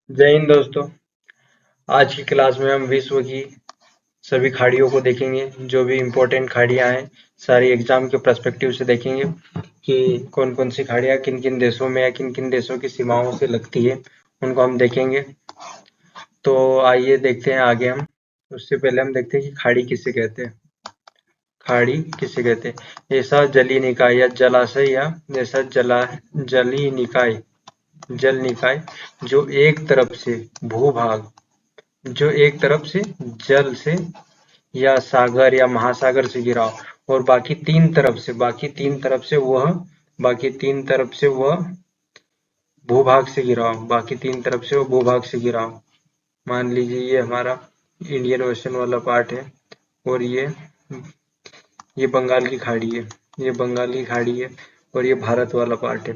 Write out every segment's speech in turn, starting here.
जय हिंद दोस्तों। आज की क्लास में हम विश्व की सभी खाड़ियों को देखेंगे। जो भी इम्पोर्टेंट खाड़ियां हैं सारी एग्जाम के पर्सपेक्टिव से देखेंगे कि कौन कौन सी खाड़ियां किन किन देशों में या किन किन देशों की सीमाओं से लगती है, उनको हम देखेंगे। तो आइए देखते हैं आगे हम। उससे पहले हम देखते हैं कि खाड़ी किसे कहते हैं। खाड़ी किसे कहते हैं? ऐसा जलीय निकाय या जलाशय या ऐसा जलीय निकाय, जल निकाय जो एक तरफ से भूभाग, जो एक तरफ से जल से या सागर या महासागर से घिरा हो और बाकी तीन तरफ से वह भूभाग से घिरा हो, बाकी तीन तरफ से वो भूभाग से घिरा हो। मान लीजिए ये हमारा इंडियन ओशन वाला पार्ट है और ये बंगाल की खाड़ी है, ये बंगाल की खाड़ी है और ये भारत वाला पार्ट है,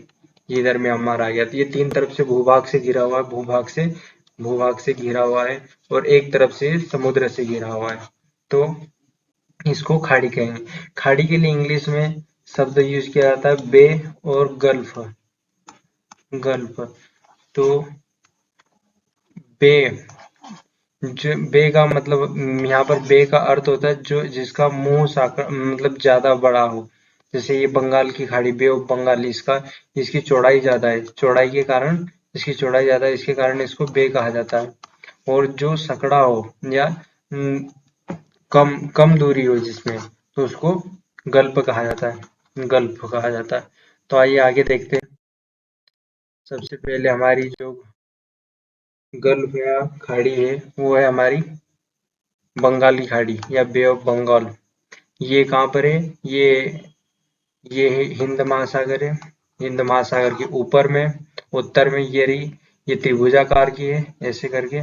ये इधर म्यांमार आ गया। तो ये तीन तरफ से भूभाग से घिरा हुआ है, भूभाग से घिरा हुआ है और एक तरफ से समुद्र से घिरा हुआ है, तो इसको खाड़ी कहेंगे। खाड़ी के लिए इंग्लिश में शब्द यूज किया जाता है बे और गल्फ। गल्फ तो बे, जो बे का मतलब यहाँ पर बे का अर्थ होता है जो जिसका मुंह साकर मतलब ज्यादा बड़ा हो। जैसे ये बंगाल की खाड़ी, बे ऑफ बंगाल, इसका इसकी चौड़ाई ज्यादा है, चौड़ाई के कारण इसकी चौड़ाई ज्यादा है, इसके कारण इसको बे कहा जाता है। और जो सकड़ा हो या कम कम दूरी हो जिसमें, तो उसको गल्प कहा जाता है, गल्प कहा जाता है। तो आइए आगे देखते हैं। सबसे पहले हमारी जो गल्फ या खाड़ी है वो है हमारी बंगाल की खाड़ी या बे ऑफ बंगाल। ये कहाँ पर है? ये है हिंद महासागर है। हिंद महासागर के ऊपर में उत्तर में ये रही, ये त्रिभुजाकार की है ऐसे करके।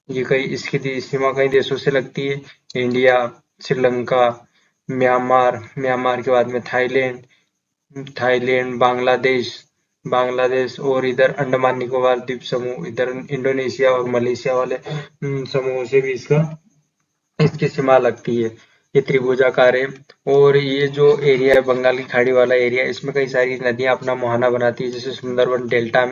ये कई इसकी सीमा कई देशों से लगती है, इंडिया, श्रीलंका, म्यांमार के बाद में थाईलैंड, बांग्लादेश और इधर अंडमान निकोबार द्वीप समूह, इधर इंडोनेशिया और मलेशिया वाले समूहों से भी इसका इसकी सीमा लगती है। ये त्रिभुजाकार है और ये जो एरिया है बंगाल की खाड़ी वाला एरिया, इसमें कई सारी नदियां अपना मुहाना बनाती है। जैसे सुंदरबन डेल्टा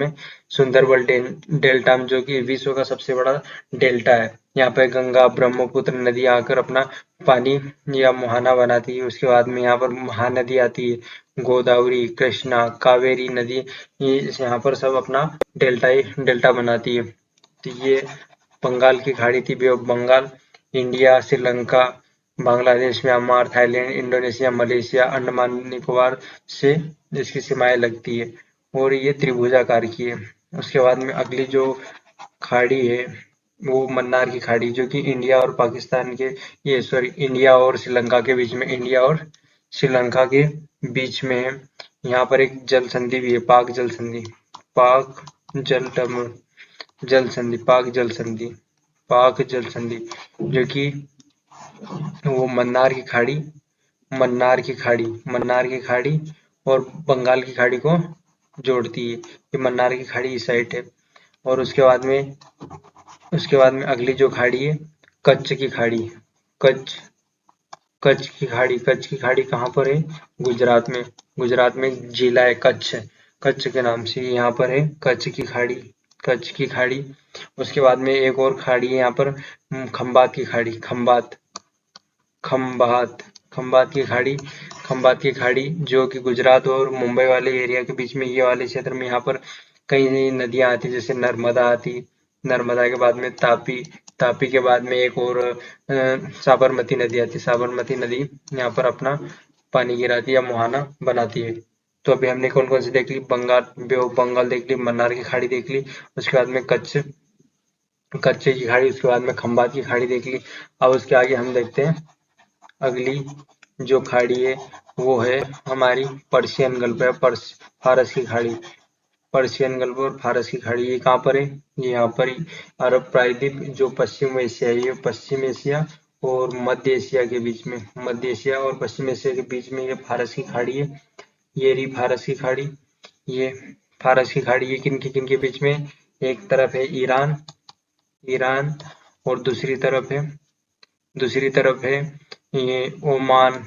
में जो कि विश्व का सबसे बड़ा डेल्टा है, यहाँ पे गंगा ब्रह्मपुत्र नदी आकर अपना पानी या मुहाना बनाती है। उसके बाद में यहाँ पर महानदी आती है, गोदावरी, कृष्णा, कावेरी नदी, ये यहाँ पर सब अपना डेल्टा बनाती है। तो ये बंगाल की खाड़ी थी, bay of Bengal. India, Sri Lanka, Bangladesh, Myanmar, Thailand, Indonesia, Malaysia, Andaman Nicobar से इसकी सीमाएं लगती है और ये त्रिभुजाकार की है। उसके बाद में अगली जो खाड़ी है वो मन्नार की खाड़ी, जो कि इंडिया और पाकिस्तान के, ये सॉरी, इंडिया और श्रीलंका के बीच में है। यहाँ पर एक जल संधि भी है, पाक जल जल संधि, पाक जल संधि, जो कि वो मन्नार की खाड़ी और बंगाल की खाड़ी को जोड़ती है। ये मन्नार की खाड़ी इस साइड है। और उसके बाद में अगली जो खाड़ी है कच्छ की खाड़ी। कच्छ कच्छ की खाड़ी कहाँ पर है? गुजरात में एक जिला है कच्छ, कच्छ के नाम से यहाँ पर है कच्छ की खाड़ी। उसके बाद में एक और खाड़ी है यहाँ पर, खंबात की खाड़ी, खंबात खंबात की खाड़ी, जो कि गुजरात और मुंबई वाले एरिया के बीच में, ये वाले क्षेत्र में, यहाँ पर कई नदियां आती, जैसे नर्मदा के बाद में तापी के बाद में एक और साबरमती नदी आती है। साबरमती नदी यहाँ पर अपना पानी गिराती है या मुहाना बनाती है। तो अभी हमने कौन कौन सी देख ली? बे ऑफ बंगाल देख ली, मन्नार की खाड़ी देख ली, उसके बाद में कच्छ की खाड़ी, उसके बाद में खंबात की खाड़ी देख ली। अब उसके आगे हम देखते हैं अगली जो खाड़ी है वो है हमारी पर्शियन गल्फ है, फारस की खाड़ी। पर्शियन गल्फ और फारस की खाड़ी, ये कहाँ पर है? ये यहाँ पर ही अरब प्रायद्वीप, जो पश्चिम एशिया है, ये पश्चिम एशिया और मध्य एशिया के बीच में, मध्य एशिया और पश्चिम एशिया के बीच में ये फारस की खाड़ी है। ये रही फारस की खाड़ी। ये फारस की खाड़ी, ये किन के बीच में? एक तरफ है ईरान और दूसरी तरफ है ये ओमान,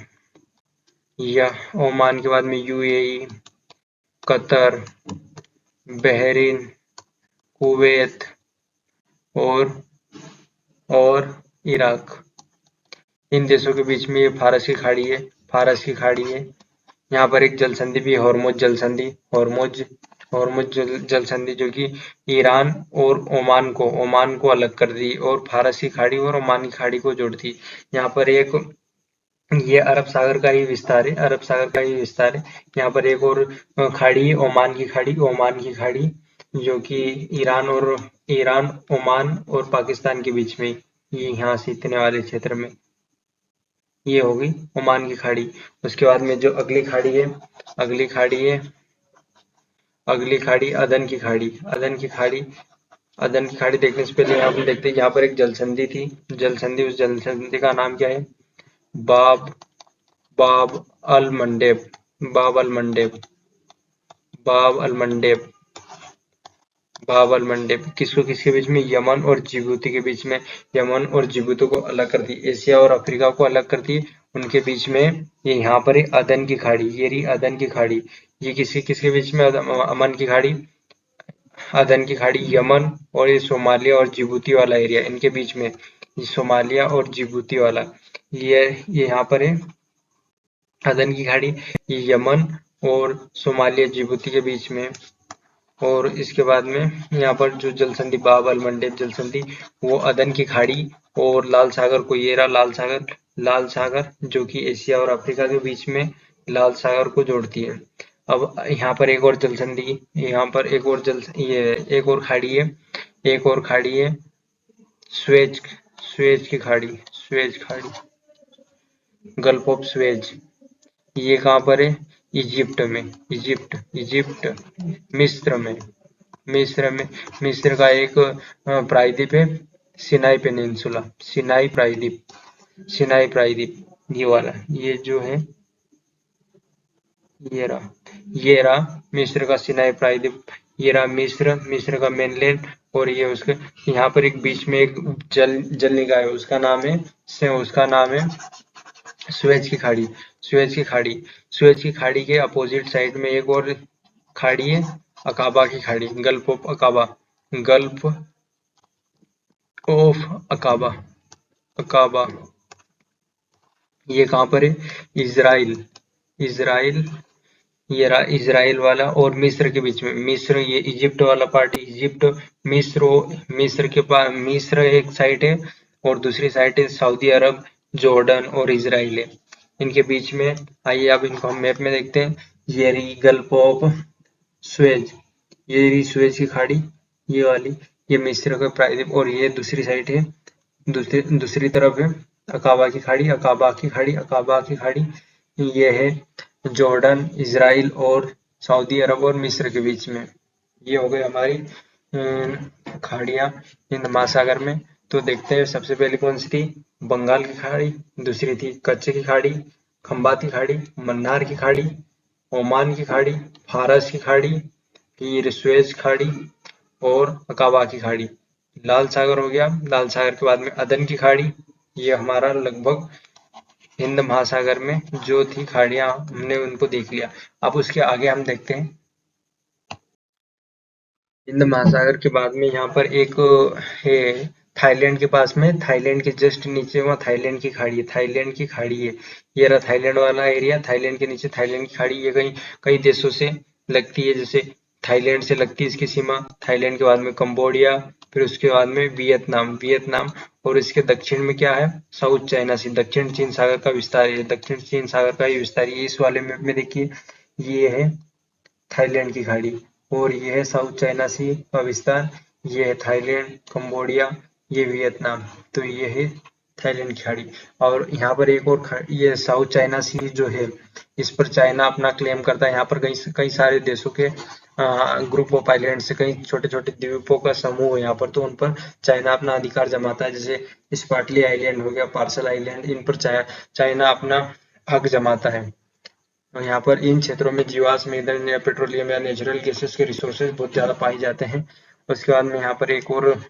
या ओमान के बाद में यूएई, कतर, बहरीन, कुवैत और इराक, इन देशों के बीच में ये फारस की खाड़ी है। फारस की खाड़ी है। यहाँ पर एक जल संधि भी है, हॉर्मुज जल संधि। हॉर्मुज जल संधि जो कि ईरान और ओमान को अलग कर दी और फारस की खाड़ी और ओमान की खाड़ी को जोड़ती। यहाँ पर एक ये अरब सागर का ही विस्तार है। अरब सागर का ही विस्तार है। यहाँ पर एक और खाड़ी है, ओमान की खाड़ी जो कि ईरान, ओमान और पाकिस्तान के बीच में, ये यहाँ से इतने वाले क्षेत्र में, ये होगी ओमान की खाड़ी। उसके बाद में जो अगली खाड़ी है अदन की खाड़ी। अदन की खाड़ी देखने से पहले हम देखते हैं यहाँ पर एक जल संधि थी। उस जल संधि का नाम क्या है? बाब बाब अल मंडेब बाब अल मंडेब बाब अल मंडेब बाब अल मंडेब किसके बीच में? यमन और जिबूती के बीच में। यमन और जिबूती को अलग कर दी, एशिया और अफ्रीका को अलग कर दी। उनके बीच में ये यहाँ पर है अदन की खाड़ी। ये रही अदन की खाड़ी। ये किसके बीच में? अमन की खाड़ी, अदन की खाड़ी, यमन और ये सोमालिया और जिबूती वाला एरिया, इनके बीच में ये सोमालिया और जिबूती वाला, ये यहाँ पर है अदन की खाड़ी। ये यमन और सोमालिया जिबूती के बीच में। और इसके बाद में यहाँ पर जो जल संधि, बाब अल मंडेब जल संधि, वो अदन की खाड़ी और लाल सागर को, ये रहा लाल सागर जो कि एशिया और अफ्रीका के बीच में लाल सागर को जोड़ती है। अब यहाँ पर एक और जल संधि, यहाँ पर एक और खाड़ी है स्वेज की खाड़ी, गल्फ ऑफ स्वेज। ये कहाँ पर है? इजिप्ट में, मिस्र में। मिस्र का एक प्रायद्वीप है, सिनाई प्रायद्वीप, ये वाला, ये जो है ये रहा मिस्र का सिनाई प्रायद्वीप। ये रहा मिस्र का मेनलैंड। और ये उसके यहाँ पर एक बीच में एक जल निकाय है, उसका नाम है स्वेज की खाड़ी के अपोजिट साइड में एक और खाड़ी है, अकाबा की खाड़ी, गल्फ ऑफ अकाबा। ये कहाँ पर है? इजराइल, ये रहा इजराइल वाला और मिस्र के बीच में। ये इजिप्ट वाला पार्ट, मिस्र एक साइड है और दूसरी साइड है सऊदी अरब, जॉर्डन और इजराइल है। इनके बीच में, आइए अब इनको हम मैप में देखते हैं। ये रही गल्फ ऑफ स्वेज, ये रही स्वेज की खाड़ी, ये वाली, ये मिस्र का प्रायद्वीप। और ये दूसरी साइड है, दूसरी तरफ है अकाबा की खाड़ी। ये है जॉर्डन, इजराइल और सऊदी अरब और मिस्र के बीच में। ये हो गई हमारी खाड़ियाँ हिंद महासागर में। तो देखते हैं सबसे पहले कौन सी थी? बंगाल की खाड़ी, दूसरी थी कच्छ की खाड़ी, खंबात की खाड़ी, मन्नार की खाड़ी, ओमान की खाड़ी, फारस की खाड़ी, फिर स्वेज खाड़ी और अकाबा की खाड़ी। लाल सागर हो गया। लाल सागर के बाद में अदन की खाड़ी। ये हमारा लगभग हिंद महासागर में जो थी खाड़ियां, हमने उनको देख लिया। अब उसके आगे हम देखते हैं हिंद महासागर के बाद में यहाँ पर एक है थाईलैंड के पास में, थाईलैंड के जस्ट नीचे वहाँ थाईलैंड की खाड़ी है। ये रहा थाईलैंड वाला एरिया, थाईलैंड के नीचे थाईलैंड की खाड़ी। ये कई देशों से लगती है, जैसे थाईलैंड से लगती है इसकी सीमा। थाईलैंड के बाद में कंबोडिया, फिर उसके बाद में वियतनाम और इसके दक्षिण में क्या है? साउथ चाइना सी, दक्षिण चीन सागर का विस्तार है। दक्षिण चीन सागर का ही विस्तार है। इस वाले मैप में देखिए, ये है थाईलैंड की खाड़ी और ये है साउथ चाइना सी का विस्तार। ये है थाईलैंड, कंबोडिया, ये वियतनाम। तो ये है थाईलैंड की खाड़ी। और यहाँ पर एक और ये साउथ चाइना सी जो है, इस पर चाइना अपना क्लेम करता है। यहाँ पर कई सारे देशों के ग्रुप ऑफ आइलैंड से, कई छोटे छोटे द्वीपों का समूह है यहाँ पर, तो उन पर चाइना अपना अधिकार जमाता है। जैसे स्पार्टली आइलैंड हो गया, पार्सल आइलैंड, इन पर चाइना अपना हक जमाता है। और यहाँ पर इन क्षेत्रों में जीवाश्म ईंधन या पेट्रोलियम या नेचुरल गैसेस के रिसोर्सेज बहुत ज़्यादा पाए जाते हैं। उसके बाद में यहाँ पर एक और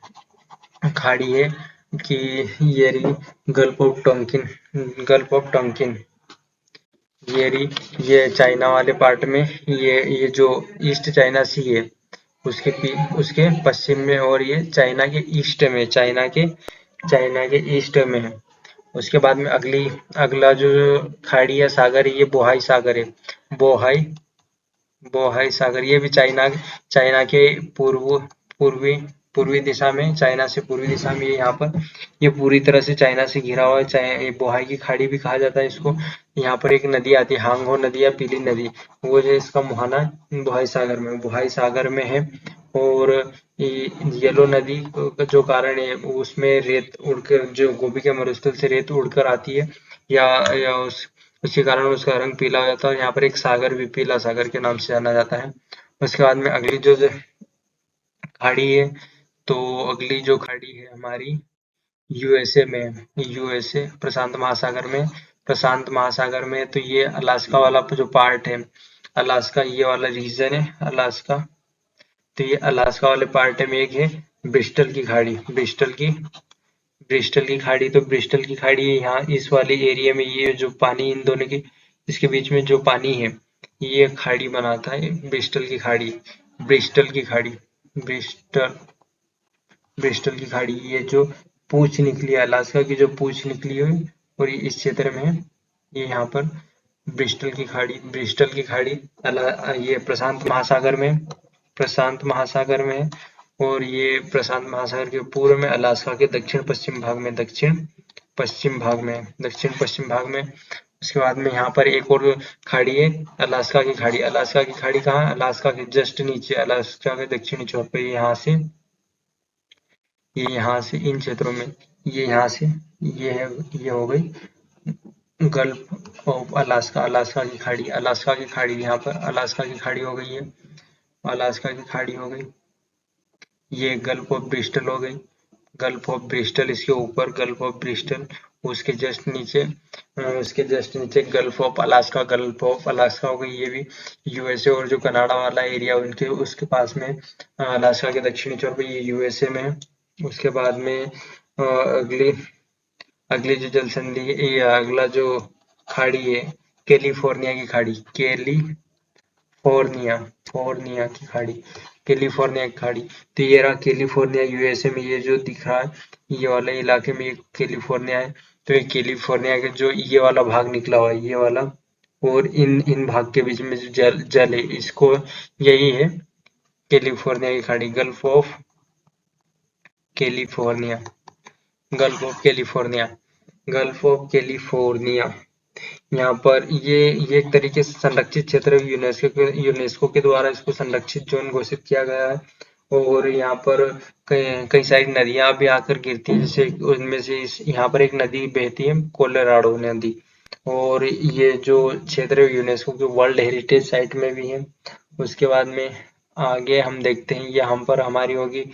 खाड़ी है कि ये रही गल्फ ऑफ टोंकिन। ये चाइना वाले पार्ट में, ये जो ईस्ट चाइना सी है, उसके पश्चिम में, और ये चाइना के ईस्ट में, चाइना के ईस्ट में है। उसके बाद में अगला जो खाड़ी या सागर है, ये बोहाई सागर है। बोहाई बोहाई सागर, ये भी चाइना के पूर्वी पूर्वी दिशा में, चाइना से पूर्वी दिशा में, ये यहाँ पर ये पूरी तरह से चाइना से घिरा हुआ है। ये बोहाई की खाड़ी भी कहा जाता है इसको। यहाँ पर एक नदी आती है, हांगहो नदी या पीली नदी, वो जो इसका मुहाना बोहाई सागर में है। और येलो नदी का जो कारण है, उसमें रेत उड़कर, जो गोबी के मरुस्थल से रेत उड़कर आती है, या उसके कारण उसका रंग पीला हो जाता है। और यहाँ पर एक सागर भी पीला सागर के नाम से जाना जाता है। उसके बाद में अगली जो खाड़ी है, तो अगली जो खाड़ी है हमारी यूएसए में, यूएसए प्रशांत महासागर में, तो ये अलास्का वाला जो पार्ट है, अलास्का ये वाला रीजन है अलास्का। तो ये अलास्का वाले पार्ट में एक है ब्रिस्टल की खाड़ी, ब्रिस्टल की खाड़ी। तो ब्रिस्टल की खाड़ी यहाँ इस वाले एरिया में, ये जो पानी इन दोनों के इसके बीच में जो पानी है, ये खाड़ी बनाता है ब्रिस्टल की खाड़ी। ब्रिस्टल की खाड़ी ब्रिस्टल ब्रिस्टल की खाड़ी, ये जो पूंछ निकली है, अलास्का की जो पूंछ निकली हुई, और ये इस क्षेत्र में है। ये यहाँ पर ब्रिस्टल की खाड़ी ये प्रशांत महासागर में है। और ये प्रशांत महासागर के पूर्व में, अलास्का के दक्षिण पश्चिम भाग में, दक्षिण पश्चिम भाग में। उसके बाद में यहाँ पर एक और खाड़ी है, अलास्का की खाड़ी कहाँ है? अलास्का के जस्ट नीचे, अलास्का के दक्षिणी छोर पे, यहाँ से इन क्षेत्रों में, ये यहाँ से ये है, ये हो गई गल्फ ऑफ अलास्का की खाड़ी यहाँ पर अलास्का की खाड़ी हो गई है। अलास्का की खाड़ी हो गई, ये गल्फ ऑफ ब्रिस्टल हो गई। गल्फ ऑफ ब्रिस्टल इसके ऊपर, गल्फ ऑफ ब्रिस्टल उसके जस्ट नीचे गल्फ ऑफ अलास्का हो गई, ये भी यूएसए। और जो कनाडा वाला एरिया उनके उसके पास में, अलास्का के दक्षिणी छोर पे, ये यूएसए में है। उसके बाद में अगली अगली जो जल संधि है, ये अगला जो खाड़ी है, कैलिफोर्निया की खाड़ी, फोर्निया की खाड़ी, कैलिफोर्निया की खाड़ी। तो ये रहा कैलिफोर्निया यूएसए में, ये जो दिख रहा है, ये वाले इलाके में ये कैलिफोर्निया है। तो ये कैलिफोर्निया के जो ये वाला भाग निकला हुआ है, ये वाला, और इन भाग के बीच में जो जल है, इसको यही है कैलिफोर्निया की खाड़ी, California gulf of California gulf of California. यहाँ पर ये एक तरीके से संरक्षित क्षेत्र है, यूनेस्को के द्वारा इसको संरक्षित जोन घोषित किया गया है। और यहाँ पर कई सारी नदियां भी आकर गिरती हैं, जैसे उनमें से यहाँ पर एक नदी बहती है, कोलोराडो नदी। और ये जो क्षेत्र है यूनेस्को के वर्ल्ड हेरिटेज साइट में भी है। उसके बाद में आगे हम देखते हैं, यहाँ पर हमारी होगी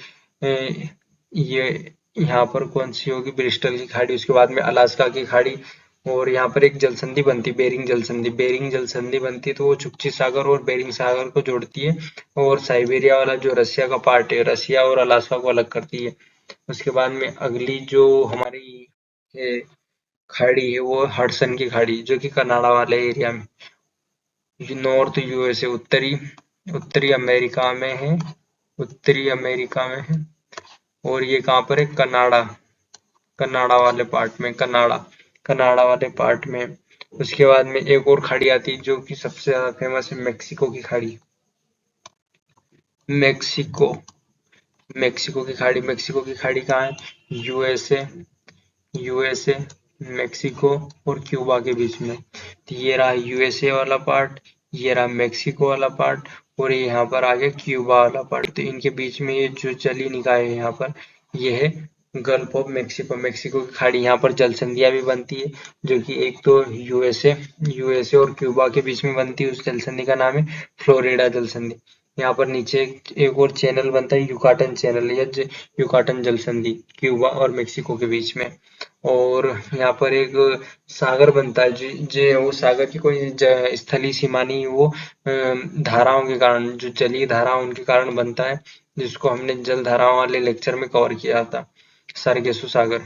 ये यहाँ पर कौन सी होगी, ब्रिस्टल की खाड़ी। उसके बाद में अलास्का की खाड़ी। और यहाँ पर एक जलसंधि बनती, बेरिंग जलसंधि बनती, तो वो चुपची सागर और बेरिंग सागर को जोड़ती है। और साइबेरिया वाला जो रसिया का पार्ट है, रसिया और अलास्का को अलग करती है। उसके बाद में अगली जो हमारी खाड़ी है, वो हडसन की खाड़ी, जो कि कनाडा वाले एरिया में, नॉर्थ यूएसए, उत्तरी अमेरिका में है, और ये कहाँ पर है, कनाडा वाले पार्ट में, कनाडा वाले पार्ट में। उसके बाद में एक और खाड़ी आती है, जो कि सबसे ज्यादा फेमस है, मेक्सिको मेक्सिको की खाड़ी कहाँ है, यूएसए यूएसए मेक्सिको और क्यूबा के बीच में। तो ये रहा यूएसए वाला पार्ट, ये रहा मेक्सिको वाला पार्ट, और यहाँ पर आ गया क्यूबा वाला पार्ट। तो इनके बीच में ये जो जलीय निकाय है, यहाँ पर ये है गल्फ ऑफ मेक्सिको की खाड़ी। यहाँ पर जल संधियां भी बनती है, जो कि एक तो यूएसए और क्यूबा के बीच में बनती है, उस जल संधि का नाम है फ्लोरिडा जल संधि। यहाँ पर नीचे एक और चैनल बनता है, युकाटन चैनल या युकाटन जल संधि, क्यूबा और मेक्सिको के बीच में। और यहाँ पर एक सागर बनता है, जो वो सागर की कोई स्थलीय सीमा नहीं, वो धाराओं के कारण, जो जलीय धाराओं उनके कारण बनता है, जिसको हमने जल धाराओं वाले लेक्चर में कवर किया था। सरगेसु सागर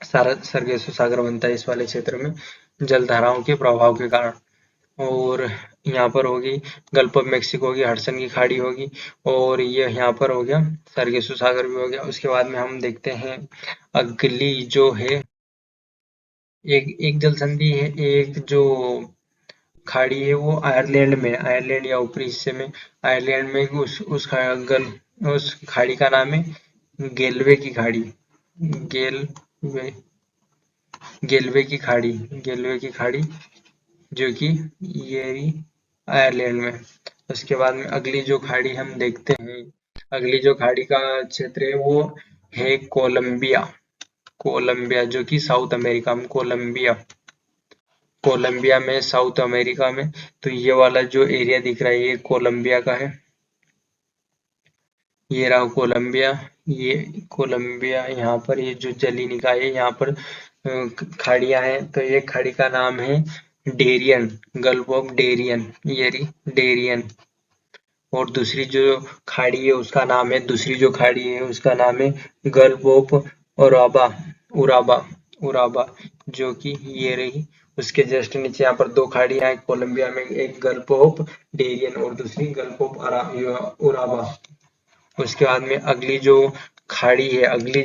सरगेसु सागर बनता है इस वाले क्षेत्र में, जल धाराओं के प्रभाव के कारण। और यहाँ पर होगी गल्फ ऑफ मेक्सिको होगी, हडसन की खाड़ी होगी, और ये यहाँ पर हो गया सरगेसु सागर भी हो गया। उसके बाद में हम देखते हैं अगली जो है एक एक जल संधि है, एक जो खाड़ी है वो आयरलैंड में, आयरलैंड या ऊपरी हिस्से में, आयरलैंड में उस खाड़ी का नाम है गेलवे की खाड़ी, गेलवे गेलवे की खाड़ी, गेलवे की खाड़ी, जो कि ये रही आयरलैंड में। उसके बाद में अगली जो खाड़ी हम देखते हैं, अगली जो खाड़ी का क्षेत्र है वो है कोलंबिया, कोलंबिया जो कि साउथ अमेरिका में, कोलंबिया, कोलंबिया में साउथ अमेरिका में। तो ये वाला जो एरिया दिख रहा है ये कोलंबिया का है, ये रहा कोलंबिया, ये कोलंबिया। यहाँ पर ये जो जली निकाय है यहाँ पर खाड़ियां हैं, तो ये खाड़ी का नाम है डेरियन, गल्फ ऑफ डेरियन, ये रही डेरियन। और दूसरी जो खाड़ी है उसका नाम है, दूसरी जो खाड़ी है उसका नाम है गल्फ ऑफ उराबा, उराबा, उराबा, जो कि ये रही। उसके जस्ट नीचे यहाँ पर दो खाड़ियां हैं कोलंबिया में, एक गल्फ ऑफ डेरियन और दूसरी गल्फ ऑफ उराबा। उसके बाद में अगली जो खाड़ी है, अगली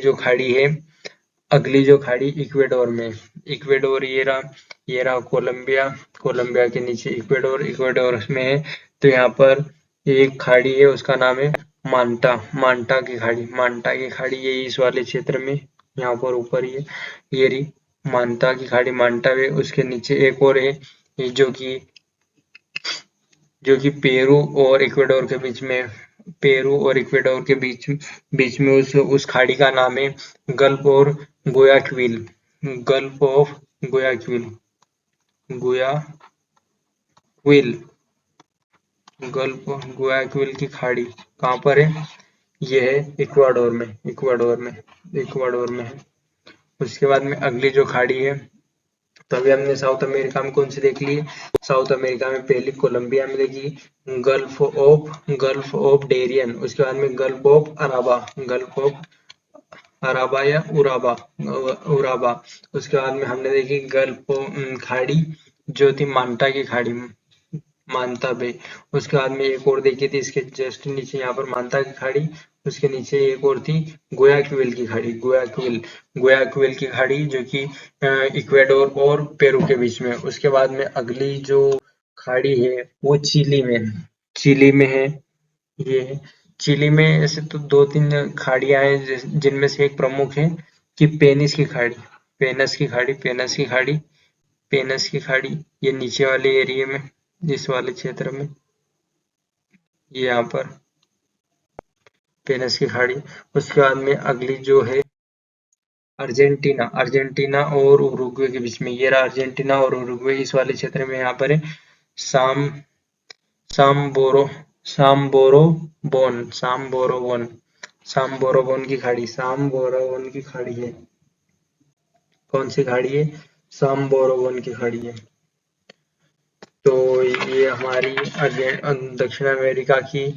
जो खाड़ी इक्वेडोर में, इक्वेडोर ये रहा कोलंबिया, कोलंबिया के नीचे इक्वेडोर, इक्वेडोर में है। तो यहाँ पर एक खाड़ी है उसका नाम है मांटा, मांटा की खाड़ी, मांटा की खाड़ी ये इस वाले क्षेत्र में यहाँ पर ऊपर ये रही मांटा की खाड़ी, मांटा है। उसके नीचे एक और है ये जो कि पेरू और इक्वेडोर के बीच में, पेरू और इक्वेडोर के बीच बीच में उस खाड़ी का नाम है गल्फ और गुयाक्विल, गल्फ ऑफ गुयाक्विल, गुयाक्विल, गल्फ ऑफ गुयाक्विल की खाड़ी कहाँ पर है? ये है इक्वाडोर में, इक्वाडोर में, इक्वाडोर में है। उसके बाद में अगली जो खाड़ी है, तो अभी हमने साउथ अमेरिका में कौन सी देख ली? साउथ अमेरिका में पहली कोलंबिया में देखी गल्फ ऑफ डेरियन, उसके बाद में gulf of Araba, gulf of Araba या उराबा, उराबा। उसके बाद में हमने देखी खाड़ी जो थी मांटा की खाड़ी, मानता बे। उसके बाद में एक और देखी थी इसके जस्ट नीचे यहाँ पर मानता की खाड़ी, उसके नीचे एक और थी गुयाक्विल की खाड़ी, गुयाक्विल, गुयाक्विल की खाड़ी जो कि इक्वेडोर और पेरू के बीच में। उसके बाद में अगली जो खाड़ी है वो चिली में, चिली में है ये। चिली में ऐसे तो दो तीन खाड़ियां हैं जिनमें से एक प्रमुख है कि पेनिस की खाड़ी, पेनस की खाड़ी, पेनस की खाड़ी, पेनस की खाड़ी, ये नीचे वाले एरिया में, इस वाले क्षेत्र में, ये यहाँ पर पेनस की खाड़ी। उसके बाद में अगली जो है अर्जेंटीना, अर्जेंटीना और उरुग्वे के बीच में, ये रहा अर्जेंटीना और उरुग्वे, इस वाले क्षेत्र में यहाँ पर है साम साम्बोरो साम्बोरोबोन, साम्बोरोबोन, साम्बोरोबोन की खाड़ी, साम्बोरोबोन की खाड़ी है। कौन सी खाड़ी है? साम्बोरोबोन की खाड़ी है। तो ये हमारी दक्षिण अमेरिका की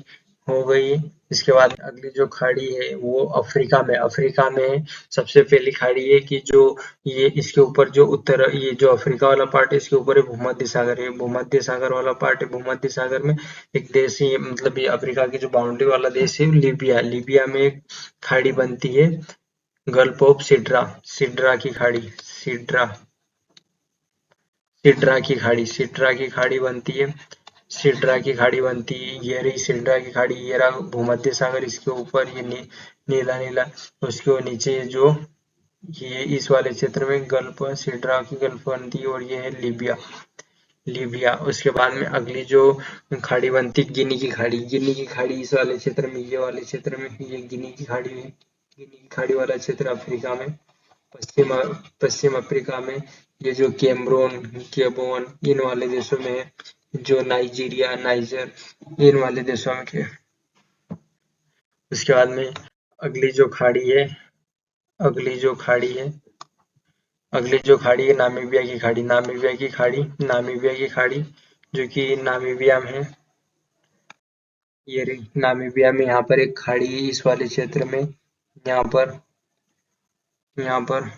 हो गई। इसके बाद अगली जो खाड़ी है वो अफ्रीका में, अफ्रीका में सबसे पहली खाड़ी है कि जो ये इसके ऊपर जो उत्तर, ये जो अफ्रीका वाला पार्ट है इसके ऊपर है भूमध्य सागर है, भूमध्य सागर वाला पार्ट है। भूमध्य सागर में एक देश है, मतलब ये अफ्रीका की जो बाउंड्री वाला देश है लीबिया, लीबिया में एक खाड़ी बनती है गल्फ ऑफ सिड्रा, सिड्रा की खाड़ी, सिड्रा, सिड्रा की खाड़ी, सिड्रा की खाड़ी बनती है, सिड्रा की खाड़ी बनती है। ये रही सिड्रा की खाड़ी, ये रहा भूमध्य सागर, इसके ऊपर ये नीला नीला, उसके नीचे जो ये इस वाले क्षेत्र में गल्फ, सिड्रा की गल्फ बनती है, और ये है लीबिया, लीबिया। उसके बाद में अगली जो खाड़ी बनती है गिनी की खाड़ी, गिनी की खाड़ी इस वाले क्षेत्र में, ये वाले क्षेत्र में ये गिनी की खाड़ी है, गिनी की खाड़ी वाला क्षेत्र अफ्रीका में, पश्चिम पश्चिम अफ्रीका में। ये जो कैमरून, गैबोन इन वाले देशों में है, जो नाइजीरिया, नाइजर इन वाले देशों में है। उसके बाद में अगली जो खाड़ी है, अगली जो खाड़ी है, अगली जो खाड़ी है नामीबिया की खाड़ी, नामीबिया की खाड़ी, नामीबिया की खाड़ी, जो कि नामीबिया में है। ये रही नामीबिया में, यहाँ पर एक खाड़ी है इस वाले क्षेत्र में, यहाँ पर, यहाँ पर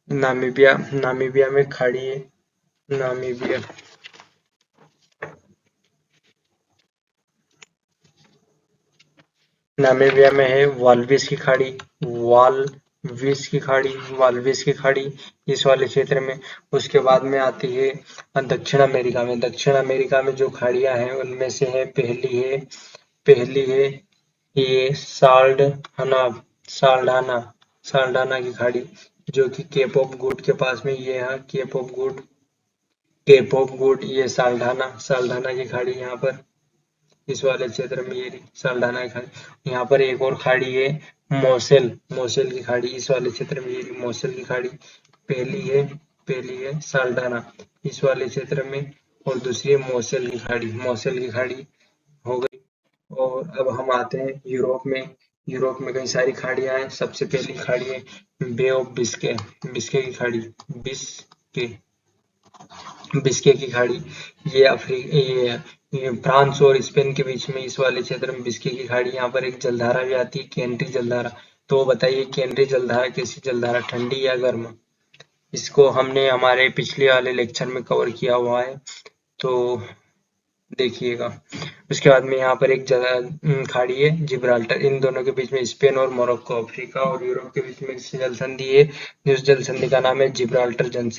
नामीबिया, नामीबिया में खाड़ी है, नामीबिया। नामीबिया में है वाल्विस की खाड़ी, वाल्विस की खाड़ी इस वाले क्षेत्र में। उसके बाद में आती है दक्षिण अमेरिका में। दक्षिण अमेरिका में जो खाड़ियां हैं उनमें से है पहली है ये साल्डाना की खाड़ी, जो कि केप ऑफ गुड के पास में ये है। केप ऑफ गुड ये साल्डाना की खाड़ी यहाँ पर इस वाले क्षेत्र में ये साल्डाना की खाड़ी। यहाँ पर एक और खाड़ी है मोसेल की खाड़ी इस वाले क्षेत्र में, ये मोसेल की खाड़ी पहली है साल्डाना इस वाले क्षेत्र में, और दूसरी है मोसेल की खाड़ी हो गई। और अब हम आते हैं यूरोप में। यूरोप में कई सारी खाड़ियां हैं। सबसे पहली खाड़ी है बे ऑफ बिस्के की खाड़ी, बिस्के बिस्के की खाड़ी। ये फ्रांस और स्पेन के बीच में इस वाले क्षेत्र में बिस्के की खाड़ी। यहाँ पर एक जलधारा भी आती है, केंट्री जलधारा। तो बताइए केंद्रीय जलधारा कैसी जलधारा, ठंडी या गर्म? इसको हमने हमारे पिछले वाले लेक्चर में कवर किया हुआ है, तो देखिएगा। उसके बाद में यहाँ पर एक जगह खाड़ी है जिब्राल्टर। इन दोनों के बीच में स्पेन और मोरक्को, अफ्रीका और यूरोप के बीच में जल संधि है, जिस जल संधि का नाम है जिब्राल्टर जल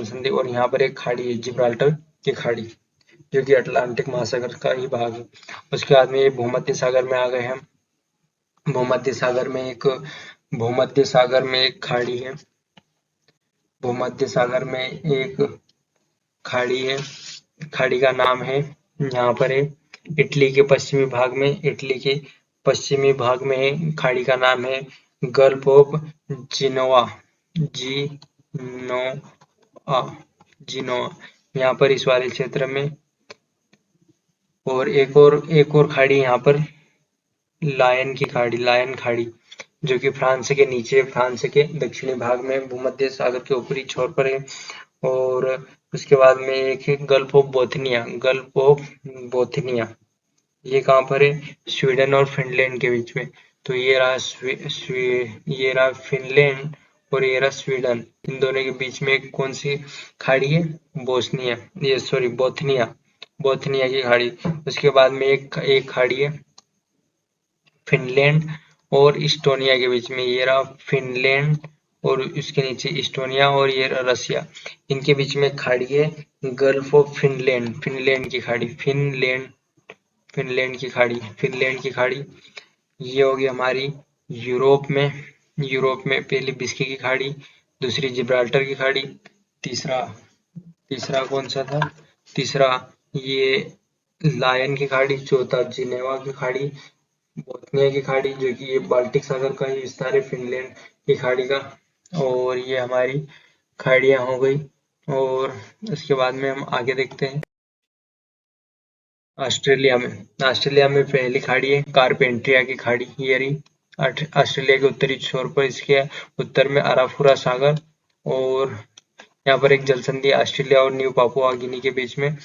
संधि। और यहाँ पर एक खाड़ी है जिब्राल्टर की खाड़ी, जो कि अटलांटिक महासागर का ही भाग है। उसके बाद में ये भूमध्य सागर में आ गए हम। भूमध्य सागर में एक खाड़ी है। भूमध्य सागर में एक खाड़ी है, खाड़ी का नाम है यहाँ पर है इटली के पश्चिमी भाग में है। खाड़ी का नाम है गल्फ ऑफ जिनोआ जिनोआ यहाँ पर इस वाले क्षेत्र में। और एक और खाड़ी यहाँ पर लायन खाड़ी, जो कि फ्रांस के दक्षिणी भाग में भूमध्य सागर के ऊपरी छोर पर है। और उसके बाद में एक है गल्फ ऑफ बोथनिया। ये कहाँ पर है? स्वीडन और फिनलैंड के बीच में। तो ये रहा फिनलैंड और ये रहा स्वीडन। इन दोनों के बीच में कौन सी खाड़ी है? बोथनिया की खाड़ी। उसके बाद में एक खाड़ी है फिनलैंड और इस्टोनिया के बीच में। ये रहा फिनलैंड और इसके नीचे इस्टोनिया, और ये रहा रसिया। इनके बीच में खाड़ी है गल्फ ऑफ फिनलैंड की खाड़ी। ये होगी हमारी यूरोप में पहली बिस्के की खाड़ी, दूसरी जिब्राल्टर की खाड़ी, तीसरा कौन सा था? तीसरा ये लायन की खाड़ी, चौथा जिनेवा की खाड़ी, बोथनिया की खाड़ी, जो कि ये बाल्टिक सागर का ही विस्तार है फिनलैंड की खाड़ी का। और ये हमारी खाड़ियां हो गई। और उसके बाद में हम आगे देखते हैं ऑस्ट्रेलिया में पहली खाड़ी है कारपेंट्रिया की खाड़ी। ये रही ऑस्ट्रेलिया के उत्तरी छोर पर, इसके उत्तर में अराफुरा सागर। और यहाँ पर एक जल संधि ऑस्ट्रेलिया और न्यू पापुआ गिनी के बीच में,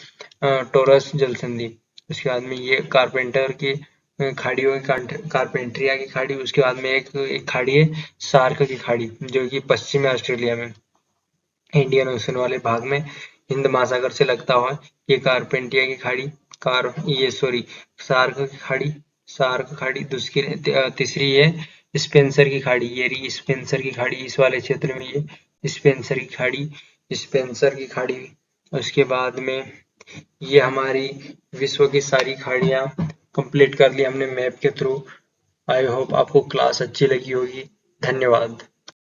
टोरस जल संधि। उसके बाद में ये कारपेंटर की खाड़ी होगी, कारपेंट्रिया की खाड़ी। उसके बाद में एक खाड़ी है सार्क की खाड़ी, जो कि पश्चिमी ऑस्ट्रेलिया में इंडियन ओशन वाले भाग में हिंद महासागर से लगता हुआ ये कारपेंटिया की खाड़ी, सार्क खाड़ी। तीसरी है स्पेंसर की खाड़ी। ये रही स्पेंसर की खाड़ी इस वाले क्षेत्र में, ये स्पेंसर की खाड़ी। उसके बाद में ये हमारी विश्व की सारी खाड़ियां कंप्लीट कर ली हमने मैप के थ्रू। आई होप आपको क्लास अच्छी लगी होगी। धन्यवाद।